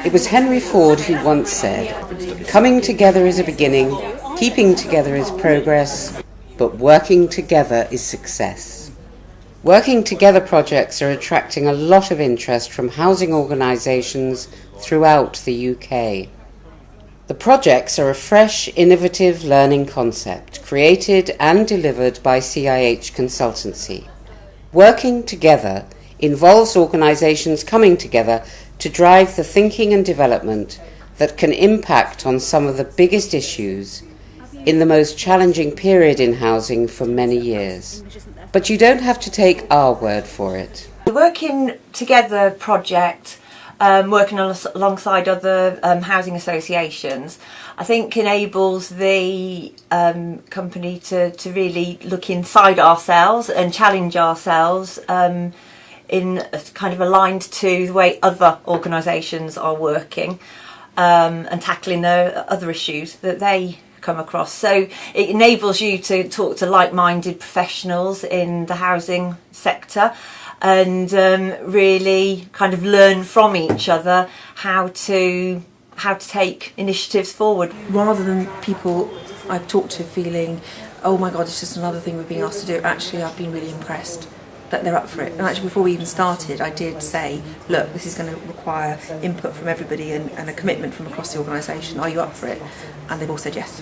It was Henry Ford who once said, "Coming together is a beginning, keeping together is progress, but working together is success." Working together projects are attracting a lot of interest from housing organisations throughout the UK. The projects are a fresh, innovative learning concept created and delivered by CIH Consultancy. Working together involves organisations coming together to drive the thinking and development that can impact on some of the biggest issues in the most challenging period in housing for many years. But you don't have to take our word for it. The Working Together project, working alongside other housing associations, I think enables the company to really look inside ourselves and challenge ourselves in kind of aligned to the way other organisations are working and tackling the other issues that they come across. So it enables you to talk to like-minded professionals in the housing sector and really kind of learn from each other how to take initiatives forward. Rather than people I've talked to feeling, oh my God, it's just another thing we're being asked to do, actually I've been really impressed that they're up for it. And actually before we even started, I did say, look, this is going to require input from everybody and a commitment from across the organisation. Are you up for it? And they've all said yes.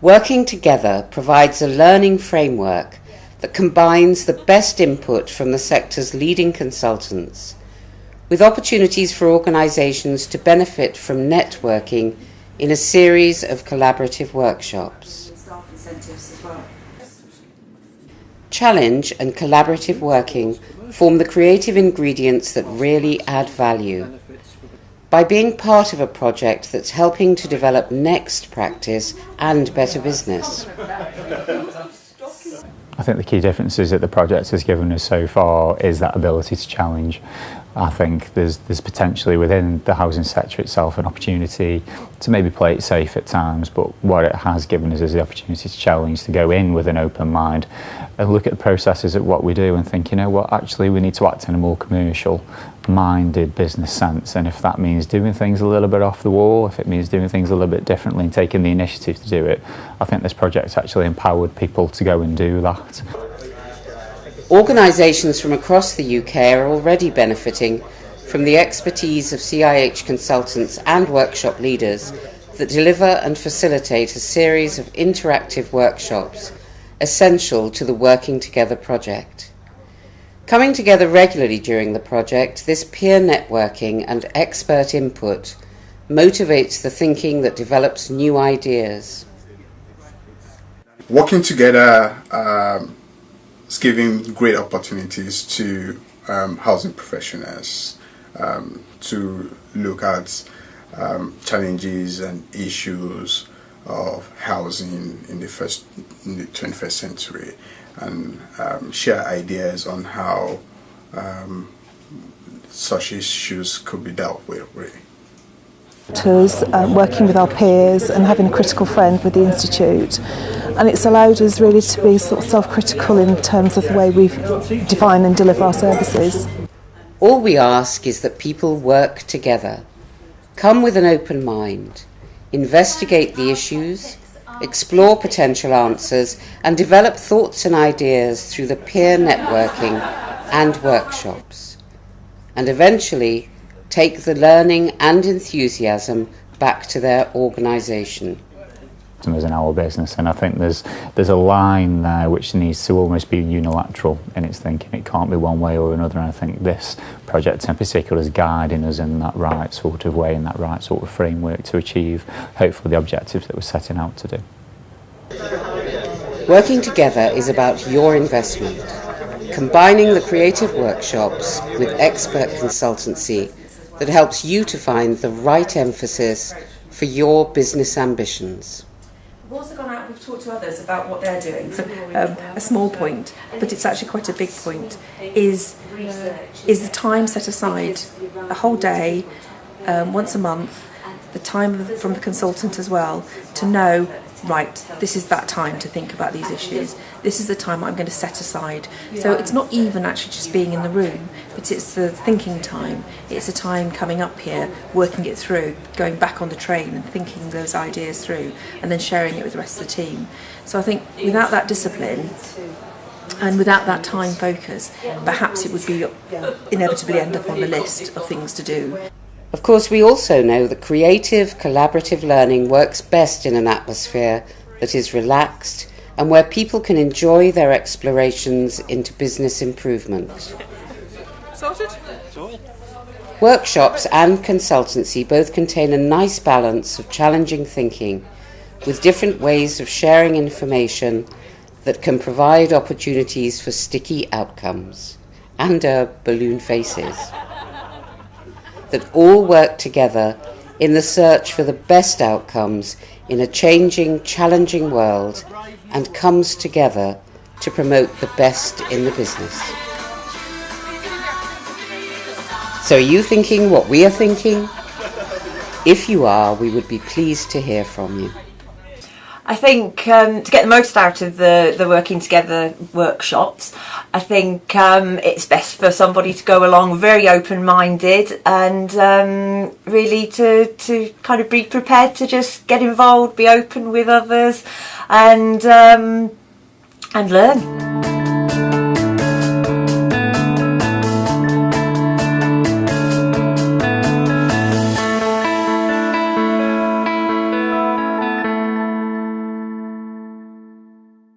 Working together provides a learning framework that combines the best input from the sector's leading consultants with opportunities for organisations to benefit from networking in a series of collaborative workshops. Challenge and collaborative working form the creative ingredients that really add value. By being part of a project that's helping to develop next practice and better business. I think the key differences that the project has given us so far is that ability to challenge. I think there's potentially within the housing sector itself an opportunity to maybe play it safe at times, but what it has given us is the opportunity to challenge, to go in with an open mind and look at the processes of what we do and think, you know what, actually we need to act in a more commercial minded business sense, and if that means doing things a little bit off the wall, if it means doing things a little bit differently and taking the initiative to do it, I think this project's actually empowered people to go and do that. Organisations from across the UK are already benefiting from the expertise of CIH consultants and workshop leaders that deliver and facilitate a series of interactive workshops essential to the Working Together project. Coming together regularly during the project, this peer networking and expert input motivates the thinking that develops new ideas. Working together is giving great opportunities to housing professionals to look at challenges and issues of housing in the 21st century and share ideas on how such issues could be dealt with, really. Us working with our peers and having a critical friend with the Institute, and it's allowed us really to be sort of self-critical in terms of the way we define and deliver our services. All we ask is that people work together, come with an open mind, investigate the issues, explore potential answers and develop thoughts and ideas through the peer networking and workshops, and eventually take the learning and enthusiasm back to their organisation. In our business, and I think there's a line there which needs to almost be unilateral in its thinking. It can't be one way or another, and I think this project in particular is guiding us in that right sort of way, in that right sort of framework to achieve hopefully the objectives that we're setting out to do. Working together is about your investment, combining the creative workshops with expert consultancy that helps you to find the right emphasis for your business ambitions. We've also gone out, we've talked to others about what they're doing. So, a small point, but it's actually quite a big point, is the time set aside, a whole day, once a month, the time from the consultant as well, to know right, this is that time to think about these issues. This is the time I'm going to set aside. So it's not even actually just being in the room, but it's the thinking time. It's the time coming up here, working it through, going back on the train and thinking those ideas through, and then sharing it with the rest of the team. So I think without that discipline and without that time focus, perhaps it would be inevitably end up on the list of things to do. Of course, we also know that creative, collaborative learning works best in an atmosphere that is relaxed and where people can enjoy their explorations into business improvement. Sorted? Workshops and consultancy both contain a nice balance of challenging thinking with different ways of sharing information that can provide opportunities for sticky outcomes and balloon faces. That all work together in the search for the best outcomes in a changing, challenging world and comes together to promote the best in the business. So are you thinking what we are thinking? If you are, we would be pleased to hear from you. I think to get the most out of the working together workshops, I think it's best for somebody to go along very open-minded and really to kind of be prepared to just get involved, be open with others and learn.